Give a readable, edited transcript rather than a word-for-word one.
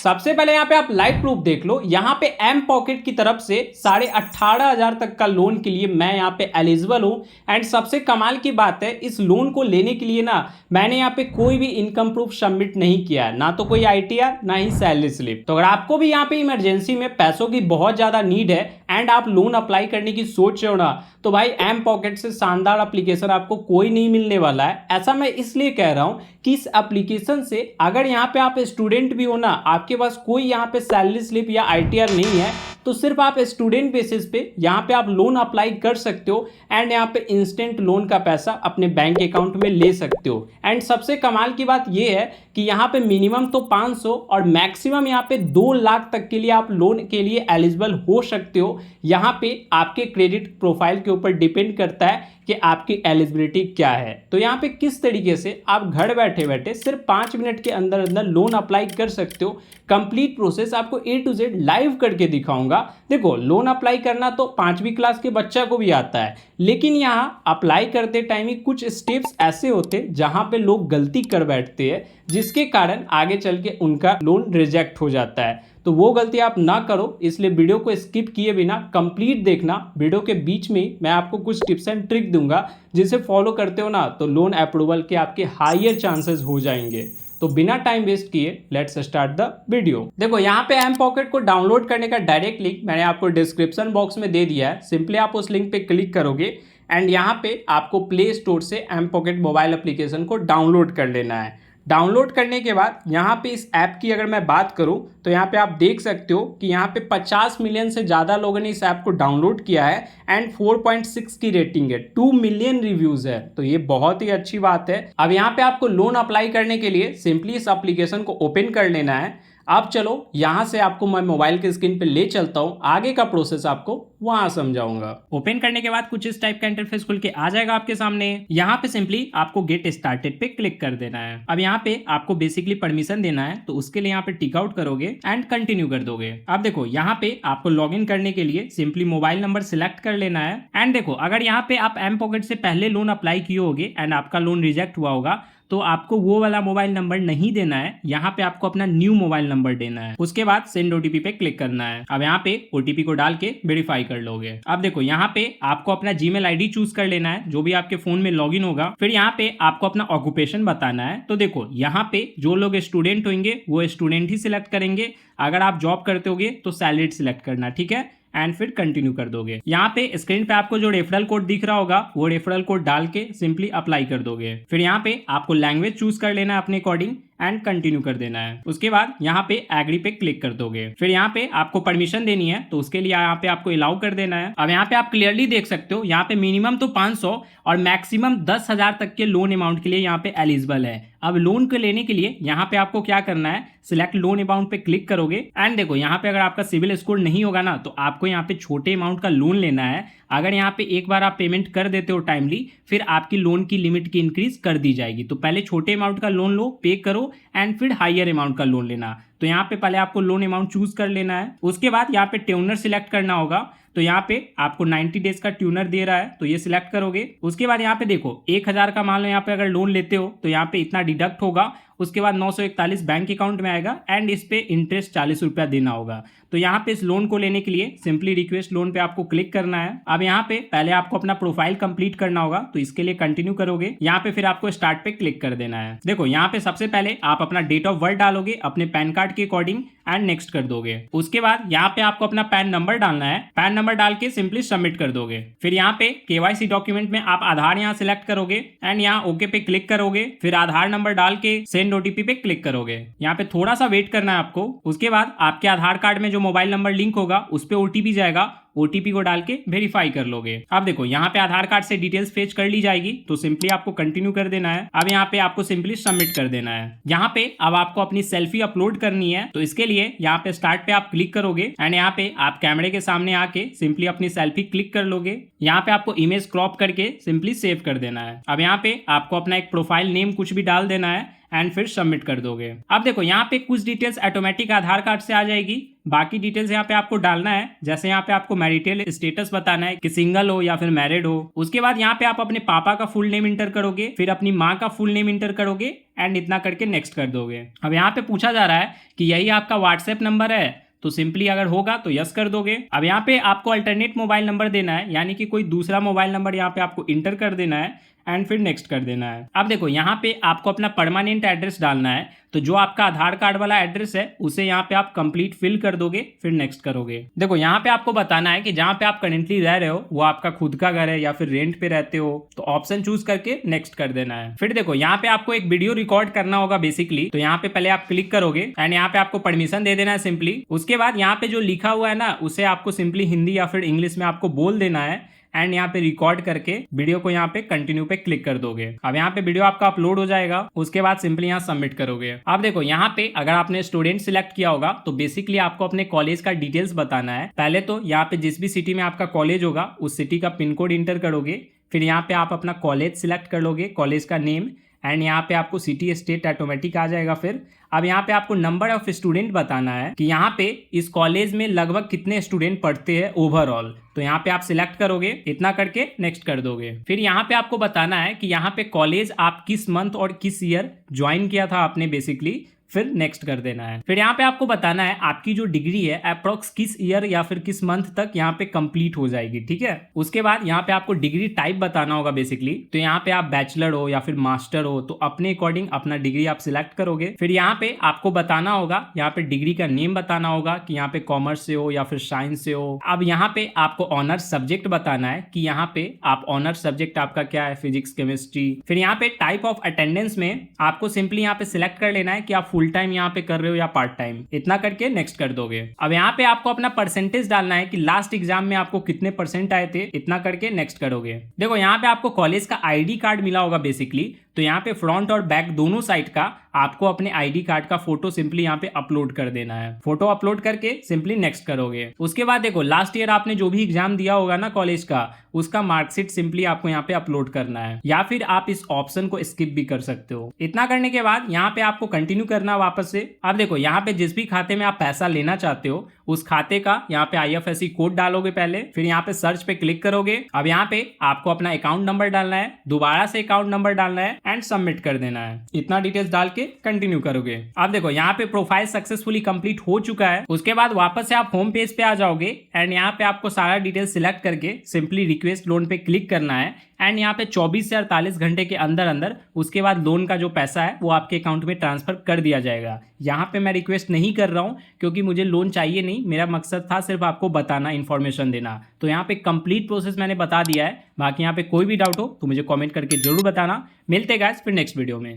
सबसे पहले यहाँ पे आप लाइव प्रूफ देख लो। यहाँ पे एम पॉकेट की तरफ से 18,500 तक का लोन के लिए मैं यहाँ पे एलिजिबल हूँ। एंड सबसे कमाल की बात है, इस लोन को लेने के लिए ना मैंने यहाँ पे कोई भी इनकम प्रूफ सबमिट नहीं किया है, ना तो कोई आईटीआर ना ही सैलरी स्लिप। तो अगर आपको भी यहाँ पे इमरजेंसी में पैसों की बहुत ज्यादा नीड है एंड आप लोन अप्लाई करने की सोच रहे हो ना, तो भाई एम पॉकेट से शानदार एप्लीकेशन आपको कोई नहीं मिलने वाला है। ऐसा मैं इसलिए कह रहा हूं कि इस एप्लीकेशन से अगर यहाँ पे आप स्टूडेंट भी हो ना, आपके पास कोई यहाँ पे सैलरी स्लिप या आईटीआर नहीं है, तो सिर्फ आप स्टूडेंट बेसिस पे यहाँ पे आप लोन अप्लाई कर सकते हो एंड यहाँ पे इंस्टेंट लोन का पैसा अपने बैंक अकाउंट में ले सकते हो। एंड सबसे कमाल की बात यह है कि यहाँ पे मिनिमम तो 500 और मैक्सिमम यहाँ पे 2 लाख तक के लिए आप लोन के लिए एलिजिबल हो सकते हो। यहाँ पे आपके क्रेडिट प्रोफाइल के ऊपर डिपेंड करता है कि आपकी एलिजिबिलिटी क्या है। तो यहाँ पे किस तरीके से आप घर बैठे बैठे सिर्फ 5 मिनट के अंदर अंदर लोन अप्लाई कर सकते हो। कंप्लीट प्रोसेस आपको A to Z लाइव करके दिखाऊंगा। देखो, लोन अप्लाई करना तो 5वीं क्लास के बच्चा को भी आता है, लेकिन यहाँ अप्लाई करते टाइम ही कुछ स्टेप्स ऐसे होते जहां पे लोग गलती कर बैठते हैं, जिसके कारण आगे चल के उनका लोन रिजेक्ट हो जाता है। तो वो गलती आप ना करो, इसलिए वीडियो को स्किप किए बिना कंप्लीट देखना। वीडियो के बीच में मैं आपको कुछ टिप्स एंड ट्रिक दूंगा, जिसे फॉलो करते हो ना तो लोन अप्रूवल के आपके हायर चांसेस हो जाएंगे। तो बिना टाइम वेस्ट किए लेट्स स्टार्ट द वीडियो। देखो, यहाँ पे एम पॉकेट को डाउनलोड करने का डायरेक्ट लिंक मैंने आपको डिस्क्रिप्शन बॉक्स में दे दिया है। सिंपली आप उस लिंक पे क्लिक करोगे एंड यहाँ पे आपको प्ले स्टोर से एम पॉकेट मोबाइल एप्लीकेशन को डाउनलोड कर लेना है। डाउनलोड करने के बाद यहाँ पे इस ऐप की अगर मैं बात करूँ तो यहाँ पे आप देख सकते हो कि यहाँ पे 50 मिलियन से ज़्यादा लोगों ने इस ऐप को डाउनलोड किया है एंड 4.6 की रेटिंग है, 2 मिलियन रिव्यूज़ है। तो ये बहुत ही अच्छी बात है। अब यहाँ पे आपको लोन अप्लाई करने के लिए सिंपली इस एप्लीकेशन को ओपन कर लेना है। अब चलो यहाँ से आपको मैं मोबाइल के स्क्रीन पे ले चलता हूँ, आगे का प्रोसेस आपको वहां समझाऊंगा। ओपन करने के बाद कुछ इस टाइप का इंटरफेस खुल के आ जाएगा आपके सामने। यहाँ पे सिंपली आपको गेट स्टार्टेड पे क्लिक कर देना है। अब यहाँ पे आपको बेसिकली परमिशन देना है, तो उसके लिए यहाँ पे टिक आउट करोगे एंड कंटिन्यू कर दोगे। अब देखो, यहाँ पे आपको लॉग इन करने के लिए सिंपली मोबाइल नंबर सिलेक्ट कर लेना है। एंड देखो, अगर यहाँ पे आप एम पॉकेट से पहले लोन अप्लाई किए होगे एंड आपका लोन रिजेक्ट हुआ होगा, तो आपको वो वाला मोबाइल नंबर नहीं देना है। यहाँ पे आपको अपना न्यू मोबाइल नंबर देना है। उसके बाद सेंड ओटीपी पे क्लिक करना है। अब यहाँ पे ओटीपी को डाल के वेरीफाई कर लोगे। अब देखो, यहाँ पे आपको अपना जीमेल आईडी चूज कर लेना है, जो भी आपके फोन में लॉगिन होगा। फिर यहाँ पे आपको अपना ऑक्यूपेशन बताना है। तो देखो, यहाँ पे जो लोग स्टूडेंट होंगे वो स्टूडेंट ही सिलेक्ट करेंगे। अगर आप जॉब करते होगे तो सैलरीड सिलेक्ट करना, ठीक है। एंड फिर कंटिन्यू कर दोगे। यहाँ पे स्क्रीन पे आपको जो रेफरल कोड दिख रहा होगा वो रेफरल कोड डाल के सिंपली अप्लाई कर दोगे। फिर यहाँ पे आपको लैंग्वेज चूज कर लेना है अपने अकॉर्डिंग एंड कंटिन्यू कर देना है। उसके बाद यहाँ पे एग्री पे क्लिक कर दोगे। फिर यहाँ पे आपको परमिशन देनी है, तो उसके लिए यहाँ पे आपको अलाउ कर देना है। अब यहाँ पे आप क्लियरली देख सकते हो, यहाँ पे मिनिमम तो 500 और मैक्सिमम 10,000 तक के लोन अमाउंट के लिए यहाँ पे एलिजिबल है। अब लोन को लेने के लिए यहाँ पे आपको क्या करना है, सिलेक्ट लोन अमाउंट पे क्लिक करोगे एंड देखो, यहाँ पे अगर आपका सिविल स्कोर नहीं होगा ना, तो आपको यहाँ पे छोटे अमाउंट का लोन लेना है। अगर यहाँ पे एक बार आप पेमेंट कर देते हो टाइमली, फिर आपकी लोन की लिमिट की इंक्रीज कर दी जाएगी। तो पहले छोटे अमाउंट का लोन लो, पे करो एंड फिर हायर अमाउंट का लोन लेना। तो यहाँ पे पहले आपको लोन अमाउंट चूज कर लेना है। उसके बाद यहाँ पे ट्यूनर सिलेक्ट करना होगा। तो यहाँ पे आपको 90 डेज का ट्यूनर दे रहा है, तो ये सिलेक्ट करोगे। उसके बाद यहाँ पे देखो, 1000 का मान लो यहाँ पे अगर लोन लेते हो तो यहाँ पे इतना डिडक्ट होगा। उसके बाद 941 बैंक अकाउंट में आएगा एंड इस पे इंटरेस्ट 40 रुपया देना होगा। तो यहाँ पे इस लोन को लेने के लिए सिंपली रिक्वेस्ट लोन पे आपको क्लिक करना है। अब यहाँ पे पहले आपको अपना प्रोफाइल कंप्लीट करना होगा, तो इसके लिए कंटिन्यू करोगे। यहाँ पे फिर आपको स्टार्ट पे क्लिक कर देना है। देखो, यहाँ पे सबसे पहले आप अपना डेट ऑफ बर्थ डालोगे अपने पैन कार्ड के अकॉर्डिंग एंड नेक्स्ट कर दोगे। उसके बाद यहाँ पे आपको अपना पैन नंबर डालना है। पैन नंबर डाल के सिंपली सबमिट कर दोगे। फिर यहाँ पे केवाईसी डॉक्यूमेंट में आप आधार यहाँ सिलेक्ट करोगे एंड यहाँ ओके पे क्लिक करोगे। फिर आधार नंबर डाल के सेंड ओटीपी पे क्लिक करोगे। यहाँ पे थोड़ा सा वेट करना है आपको। उसके बाद आपके आधार कार्ड में जो मोबाइल नंबर लिंक होगा उस पे ओटीपी जाएगा, ओटीपी को डाल के वेरीफाई कर लोगे। अब देखो, यहाँ पे आधार कार्ड से डिटेल्स फेच कर ली जाएगी, तो सिंपली आपको कंटिन्यू कर देना है। अब यहाँ पे आपको सिंपली सबमिट कर देना है। यहाँ पे अब आपको अपनी सेल्फी अपलोड करनी है, तो इसके लिए यहाँ पे स्टार्ट पे आप क्लिक करोगे एंड यहाँ पे आप कैमरे के सामने आके सिंपली अपनी सेल्फी क्लिक कर लोगे। यहाँ पे आपको इमेज क्रॉप करके सिंपली सेव कर देना है। अब यहाँ पे आपको अपना एक प्रोफाइल नेम कुछ भी डाल देना है एंड फिर सबमिट कर दोगे। अब देखो, यहाँ पे कुछ डिटेल्स ऑटोमेटिक आधार कार्ड से आ जाएगी बाकी डिटेल्स यहाँ पे आपको डालना है। जैसे यहाँ पे आपको मैरिटल स्टेटस बताना है कि सिंगल हो या फिर मैरिड हो। उसके बाद यहाँ पे आप अपने पापा का फुल नेम इंटर करोगे, फिर अपनी माँ का फुल नेम इंटर करोगे एंड इतना करके नेक्स्ट कर दोगे। अब यहाँ पे पूछा जा रहा है कि यही आपका व्हाट्सएप नंबर है, तो सिंपली अगर होगा तो यस कर दोगे। अब यहाँ पे आपको अल्टरनेट मोबाइल नंबर देना है, यानी कि कोई दूसरा मोबाइल नंबर यहाँ पे आपको इंटर कर देना है एंड फिर नेक्स्ट कर देना है। अब देखो यहाँ पे आपको अपना परमानेंट एड्रेस डालना है, तो जो आपका आधार कार्ड वाला एड्रेस है उसे यहाँ पे आप कंप्लीट फिल कर दोगे, फिर नेक्स्ट करोगे। देखो यहाँ पे आपको बताना है कि जहाँ पे आप करेंटली रह रहे हो वो आपका खुद का घर है या फिर रेंट पे रहते हो, तो ऑप्शन चूज करके नेक्स्ट कर देना है। फिर देखो यहाँ पे आपको एक वीडियो रिकॉर्ड करना होगा बेसिकली, तो यहाँ पे पहले आप क्लिक करोगे एंड यहाँ पे आपको परमिशन दे देना है सिंपली। उसके बाद यहाँ पे जो लिखा हुआ है ना उसे आपको सिंपली हिंदी या फिर इंग्लिश में आपको बोल देना है एंड यहाँ पे रिकॉर्ड करके वीडियो को यहाँ पे कंटिन्यू पे क्लिक कर दोगे। अब यहाँ पे वीडियो आपका अपलोड हो जाएगा, उसके बाद सिंपली यहाँ सबमिट करोगे। अब देखो यहाँ पे अगर आपने स्टूडेंट सिलेक्ट किया होगा तो बेसिकली आपको अपने कॉलेज का डिटेल्स बताना है। पहले तो यहाँ पे जिस भी सिटी में आपका कॉलेज होगा उस सिटी का पिन कोड इंटर करोगे, फिर यहाँ पे आप अपना कॉलेज सिलेक्ट कर लोगे, कॉलेज का नेम एंड यहाँ पे आपको सिटी स्टेट ऑटोमेटिक आ जाएगा। फिर अब यहाँ पे आपको नंबर ऑफ स्टूडेंट बताना है कि यहाँ पे इस कॉलेज में लगभग कितने स्टूडेंट पढ़ते हैं ओवरऑल, तो यहाँ पे आप सिलेक्ट करोगे, इतना करके नेक्स्ट कर दोगे। फिर यहाँ पे आपको बताना है कि यहाँ पे कॉलेज आप किस मंथ और किस ईयर ज्वाइन किया था आपने बेसिकली, फिर नेक्स्ट कर देना है। फिर यहाँ पे आपको बताना है आपकी जो डिग्री है अप्रोक्स किस ईयर या फिर किस मंथ तक यहाँ पे कंप्लीट हो जाएगी, ठीक है। उसके बाद यहाँ पे आपको डिग्री टाइप बताना होगा बेसिकली, तो यहाँ पे आप बैचलर हो या फिर मास्टर हो तो अपने अकॉर्डिंग अपना डिग्री आप सिलेक्ट करोगे। फिर यहाँ पे आपको बताना होगा, यहाँ पे डिग्री का नेम बताना होगा कि यहाँ पे कॉमर्स से हो या फिर साइंस से हो। अब यहाँ पे आपको ऑनर्स सब्जेक्ट बताना है कि यहाँ पे आप ऑनर्स सब्जेक्ट आपका क्या है, फिजिक्स केमिस्ट्री। फिर यहाँ पे टाइप ऑफ अटेंडेंस में आपको सिंपली यहाँ पे सिलेक्ट कर लेना है कि आप फुल टाइम यहाँ पे कर रहे हो या पार्ट टाइम, इतना करके नेक्स्ट कर दोगे। अब यहाँ पे आपको अपना परसेंटेज डालना है कि लास्ट एग्जाम में आपको कितने परसेंट आए थे, इतना करके नेक्स्ट करोगे। देखो यहाँ पे आपको कॉलेज का आईडी कार्ड मिला होगा बेसिकली, तो यहाँ पे फ्रंट और बैक दोनों साइड का आपको अपने आईडी कार्ड का फोटो सिंपली यहाँ पे अपलोड कर देना है। फोटो अपलोड करके सिंपली नेक्स्ट करोगे। उसके बाद देखो लास्ट ईयर आपने जो भी एग्जाम दिया होगा ना कॉलेज का, उसका मार्कशीट सिंपली आपको यहाँ पे अपलोड करना है, या फिर आप इस ऑप्शन को स्किप भी कर सकते हो। इतना करने के बाद यहाँ पे आपको कंटिन्यू करना वापस से। अब देखो यहाँ पे जिस भी खाते में आप पैसा लेना चाहते हो उस खाते का यहाँ पे IFSC कोड डालोगे पहले, फिर यहाँ पे सर्च पे क्लिक करोगे। अब यहाँ पे आपको अपना अकाउंट नंबर डालना है, दोबारा से अकाउंट नंबर डालना है एंड सबमिट कर देना है। इतना डिटेल्स डाल के कंटिन्यू करोगे। अब देखो यहाँ पे प्रोफाइल सक्सेसफुली कंप्लीट हो चुका है। उसके बाद वापस से आप होम पेज पे आ जाओगे एंड यहाँ पे आपको सारा डिटेल सिलेक्ट करके सिंपली रिक्वेस्ट लोन पे क्लिक करना है एंड यहाँ पे 24 से 48 घंटे के अंदर अंदर उसके बाद लोन का जो पैसा है वो आपके अकाउंट में ट्रांसफर कर दिया जाएगा। यहाँ पे मैं रिक्वेस्ट नहीं कर रहा हूँ क्योंकि मुझे लोन चाहिए नहीं, मेरा मकसद था सिर्फ आपको बताना, इन्फॉर्मेशन देना। तो यहाँ पे कंप्लीट प्रोसेस मैंने बता दिया है। बाकी यहाँ पे कोई भी डाउट हो तो मुझे कमेंट करके जरूर बताना। मिलते हैं गाइस फिर नेक्स्ट वीडियो में।